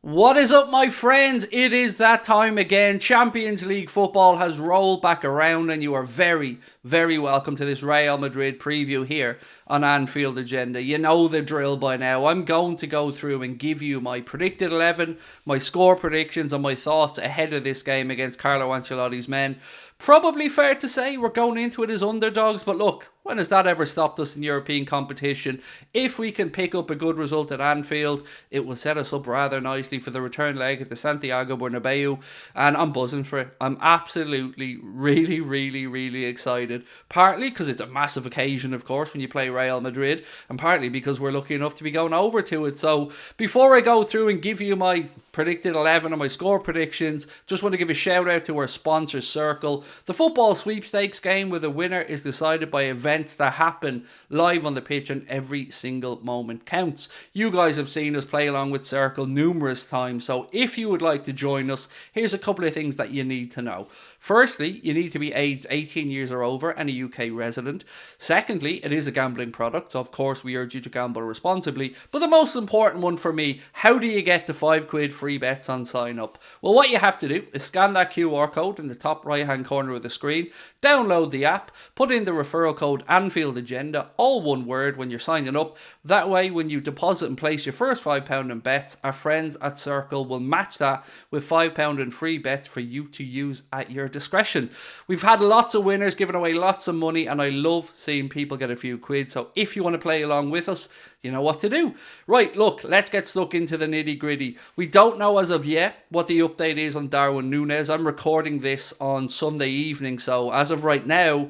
What is up, my friends? It is that time again. Champions League football has rolled back around, and you are very, very welcome to this Real Madrid preview here on Anfield Agenda. You know the drill by now. I'm going to go through and give you my predicted 11, my score predictions, and my thoughts ahead of this game against Carlo Ancelotti's men. Probably fair to say we're going into it as underdogs, but look, when has that ever stopped us in European competition? If we can pick up a good result at Anfield, it will set us up rather nicely for the return leg at the Santiago Bernabeu, and I'm buzzing for it. I'm absolutely, really, really, really excited. Partly because it's a massive occasion, of course, when you play Real Madrid, and partly because we're lucky enough to be going over to it. So before I go through and give you my predicted 11 and my score predictions, just want to give a shout out to our sponsor, Circl. The football sweepstakes game where the winner is decided by events that happen live on the pitch, and every single moment counts. You guys have seen us play along with Circl numerous times, so if you would like to join us, here's a couple of things that you need to know. Firstly, you need to be aged 18 years or over and a UK resident. Secondly, it is a gambling product, so of course we urge you to gamble responsibly. But the most important one for me, how do you get the £5 free bets on sign up? Well, what you have to do is scan that QR code in the top right hand corner of the screen, download the app, put in the referral code anfieldagenda, all one word, when you're signing up. That way, when you deposit and place your first £5 in bets, our friends at Circl will match that with £5 in free bets for you to use at your discretion. We've had lots of winners, giving away lots of money, and I love seeing people get a few quid. So if you want to play along with us, you know what to do. Right, look, let's get stuck into the nitty gritty. We don't know as of yet what the update is on Darwin Núñez. I'm recording this on Sunday evening, so as of right now,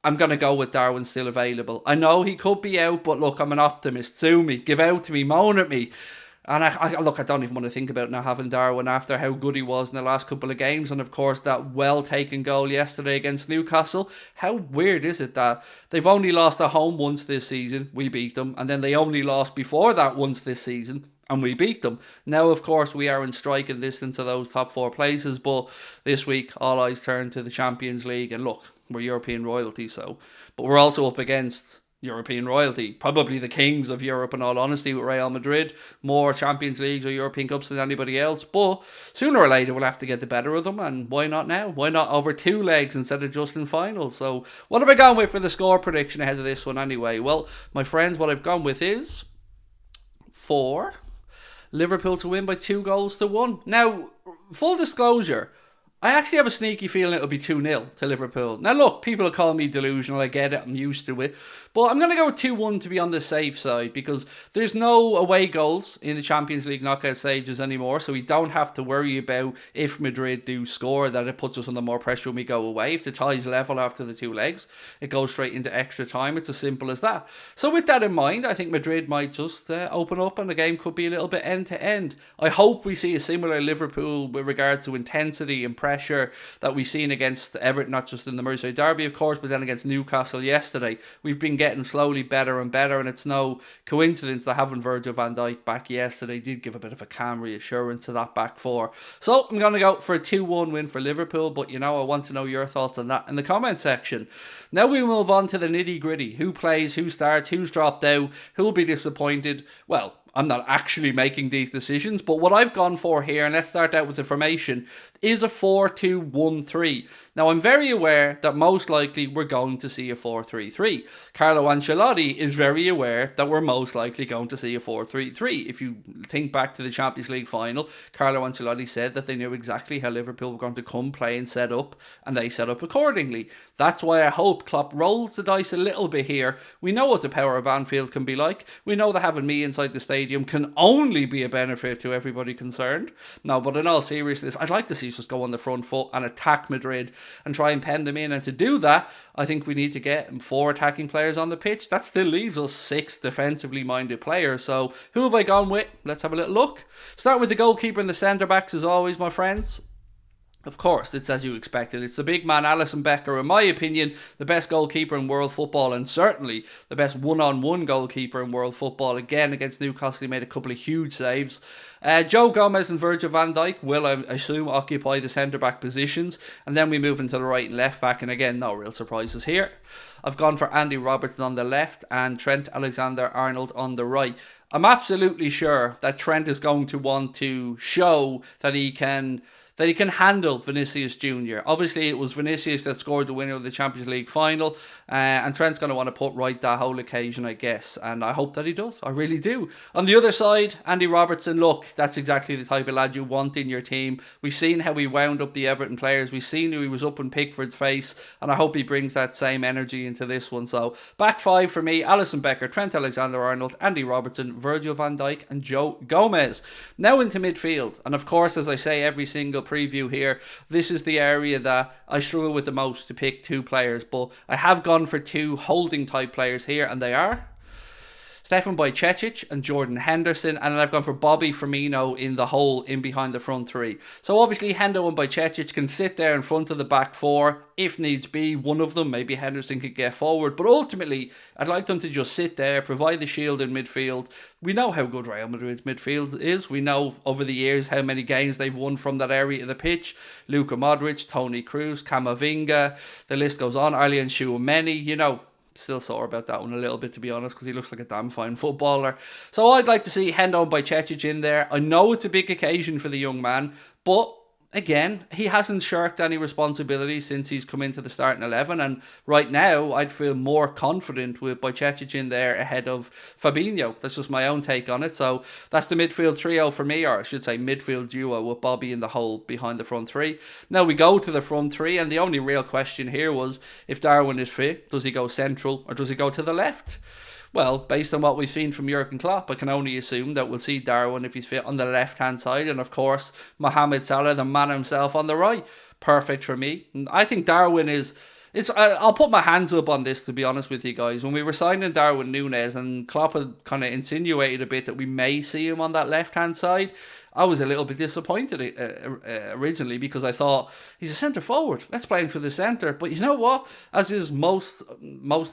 I'm going to go with Darwin still available. I know he could be out, but look, I'm an optimist. Sue me, give out to me, moan at me. And I don't even want to think about now having Darwin after how good he was in the last couple of games. And of course, that well-taken goal yesterday against Newcastle. How weird is it that they've only lost at home once this season? We beat them. And then they only lost before that once this season, and we beat them. Now, of course, we are in striking distance of those top four places. But this week, all eyes turn to the Champions League. And look, we're European royalty, so. But we're also up against European royalty, probably the kings of Europe in all honesty, with Real Madrid, more Champions Leagues or European Cups than anybody else, but sooner or later we'll have to get the better of them, and why not now? Why not over two legs instead of just in finals? So what have I gone with for the score prediction ahead of this one anyway? Well, my friends, what I've gone with is 4 Liverpool to win by 2-1. Now, full disclosure, I actually have a sneaky feeling it'll be 2-0 to Liverpool. Now look, people will call me delusional, I get it, I'm used to it. But I'm going to go with 2-1 to be on the safe side, because there's no away goals in the Champions League knockout stages anymore, so we don't have to worry about if Madrid do score, that it puts us under more pressure when we go away. If the tie's level after the 2 legs, it goes straight into extra time. It's as simple as that. So with that in mind, I think Madrid might just open up and the game could be a little bit end to end. I hope we see a similar Liverpool with regards to intensity and pressure that we've seen against Everton, not just in the Merseyside derby of course, but then against Newcastle yesterday. We've been getting slowly better and better, and it's no coincidence that having Virgil van Dijk back yesterday did give a bit of a calm reassurance to that back four. So I'm going to go for a 2-1 win for Liverpool, but I want to know your thoughts on that in the comment section. Now we move on to the nitty gritty. Who plays, who starts, who's dropped out, who'll be disappointed? Well, I'm not actually making these decisions, but what I've gone for here, and let's start out with the formation, is a 4-2-1-3. Now, I'm very aware that most likely we're going to see a 4-3-3. Carlo Ancelotti is very aware that we're most likely going to see a 4-3-3. If you think back to the Champions League final, Carlo Ancelotti said that they knew exactly how Liverpool were going to come, play and set up, and they set up accordingly. That's why I hope Klopp rolls the dice a little bit here. We know what the power of Anfield can be like. We know that having me inside the stadium can only be a benefit to everybody concerned. No, but in all seriousness, I'd like to see us just go on the front foot and attack Madrid and try and pen them in. And to do that, I think we need to get 4 attacking players on the pitch. That still leaves us 6 defensively minded players. So who have I gone with? Let's have a little look. Start with the goalkeeper and the centre backs as always, my friends. Of course, it's as you expected. It's the big man, Alisson Becker, in my opinion, the best goalkeeper in world football, and certainly the best one-on-one goalkeeper in world football. Again, against Newcastle, he made a couple of huge saves. Joe Gomez and Virgil van Dijk will, I assume, occupy the centre-back positions. And then we move into the right and left-back. And again, no real surprises here. I've gone for Andy Robertson on the left and Trent Alexander-Arnold on the right. I'm absolutely sure that Trent is going to want to show that he can handle Vinicius Jr. Obviously, it was Vinicius that scored the winner of the Champions League final, and Trent's going to want to put right that whole occasion, I guess, and I hope that he does. I really do. On the other side, Andy Robertson, look, that's exactly the type of lad you want in your team. We've seen how he wound up the Everton players. We've seen who he was up in Pickford's face, and I hope he brings that same energy into this one. So, back five for me, Alisson Becker, Trent Alexander-Arnold, Andy Robertson, Virgil van Dijk, and Joe Gomez. Now into midfield, and of course, as I say every single preview here, this is the area that I struggle with the most to pick two players, but I have gone for two holding type players here, and they are Stefan Bajcetic and Jordan Henderson, and then I've gone for Bobby Firmino in the hole in behind the front three. So obviously Hendo and Bajcetic can sit there in front of the back four if needs be. One of them, maybe Henderson, could get forward, but ultimately I'd like them to just sit there, provide the shield in midfield. We know how good Real Madrid's midfield is. We know over the years how many games they've won from that area of the pitch. Luka Modric, Toni Kroos, Camavinga, the list goes on. Arlian Tchouameni, you know. Still sore about that one a little bit, to be honest, because he looks like a damn fine footballer. So I'd like to see Hendo and Bajcetic in there. I know it's a big occasion for the young man, but again, he hasn't shirked any responsibility since he's come into the starting 11, and right now I'd feel more confident with Bajcetic in there ahead of Fabinho. That's just my own take on it. So that's the midfield trio for me, or I should say midfield duo, with Bobby in the hole behind the front three. Now we go to the front three, and the only real question here was, if Darwin is fit, does he go central or does he go to the left? Well, based on what we've seen from Jurgen Klopp, I can only assume that we'll see Darwin, if he's fit, on the left-hand side, and of course, Mohamed Salah, the man himself, on the right. Perfect for me. And I think Darwin is... I'll put my hands up on this, to be honest with you guys. When we were signing Darwin Núñez, and Klopp had kind of insinuated a bit that we may see him on that left-hand side, I was a little bit disappointed originally, because I thought, he's a centre forward, let's play him for the centre. But you know what? As is most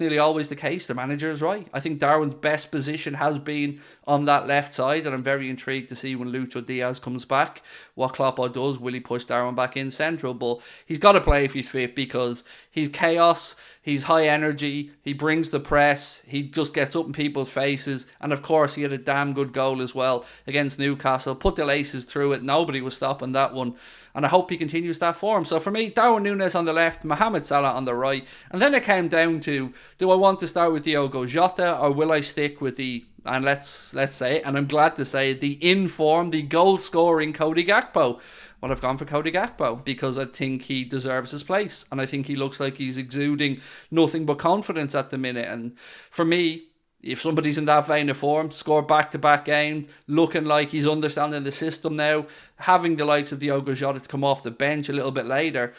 nearly always the case, the manager is right. I think Darwin's best position has been on that left side, and I'm very intrigued to see when Lucho Diaz comes back what Klopp does. Will he push Darwin back in central? But he's got to play if he's fit, because he's chaos, he's high energy, he brings the press, he just gets up in people's faces, and of course he had a damn good goal as well against Newcastle. Put the laces through it, nobody was stopping that one, and I hope he continues that form. So for me, Darwin Núñez on the left, Mohamed Salah on the right, and then it came down to, do I want to start with Diogo Jota, or will I stick with the, and let's say, and I'm glad to say, the in-form, the goal-scoring Cody Gakpo? Well, I've gone for Cody Gakpo, because I think he deserves his place, and I think he looks like he's exuding nothing but confidence at the minute. And for me, if somebody's in that vein of form, score back-to-back games, looking like he's understanding the system now, having the likes of Diogo Jota to come off the bench a little bit later,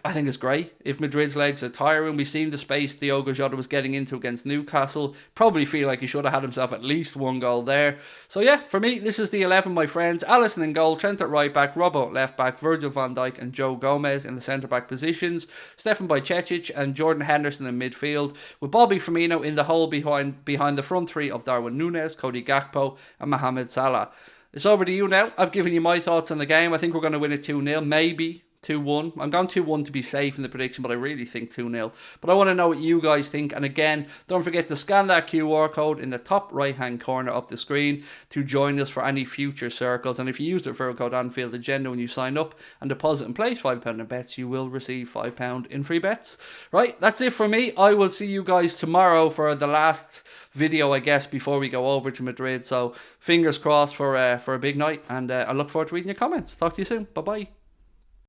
I think it's great. If Madrid's legs are tiring, we've seen the space Diogo Jota was getting into against Newcastle. Probably feel like he should have had himself at least one goal there. So yeah, for me, this is the 11, my friends. Alisson in goal, Trent at right back, Robbo at left back, Virgil van Dijk and Joe Gomez in the centre back positions, Stefan Bajcetic and Jordan Henderson in midfield, with Bobby Firmino in the hole behind the front three of Darwin Núñez, Cody Gakpo and Mohamed Salah. It's over to you now. I've given you my thoughts on the game. I think we're going to win it 2-0, maybe 2-1. I'm going 2-1 to be safe in the prediction, but I really think 2-0. But I want to know what you guys think. And again, don't forget to scan that QR code in the top right-hand corner of the screen to join us for any future circles. And if you use the referral code anfieldagenda when you sign up and deposit and place £5 in bets, you will receive £5 in free bets. Right, that's it for me. I will see you guys tomorrow for the last video, I guess, before we go over to Madrid. So fingers crossed for a big night. And I look forward to reading your comments. Talk to you soon. Bye-bye.